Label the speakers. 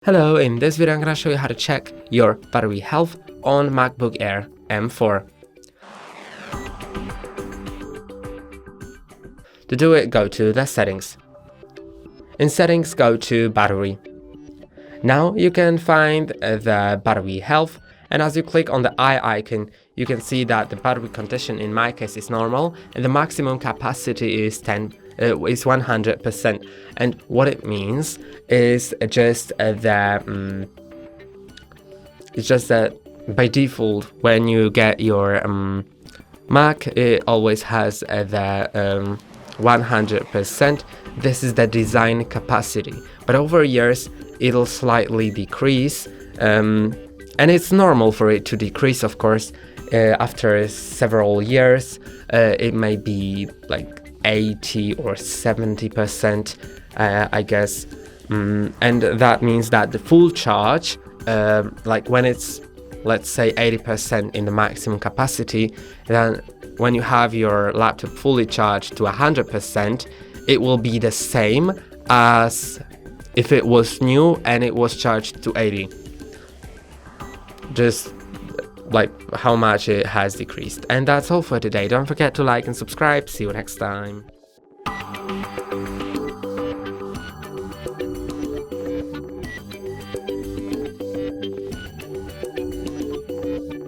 Speaker 1: Hello, in this video I'm going to show you how to check your battery health on MacBook Air M4. To do it, go to the settings. In settings, go to battery. Now you can find the battery health, and as you click on the eye icon, you can see that the battery condition in my case is normal and the maximum capacity is 100%. And what it means is just that by default, when you get your Mac, it always has the 100%. This is the design capacity, but over years it'll slightly decrease, and it's normal for it to decrease, of course. After several years, it may be like 80 or 70%, I guess, and that means that the full charge, like when it's, let's say, 80% in the maximum capacity, then when you have your laptop fully charged to 100%, it will be the same as if it was new and it was charged to 80. Just like how much it has decreased. And that's all for today. Don't forget to like and subscribe. See you next time.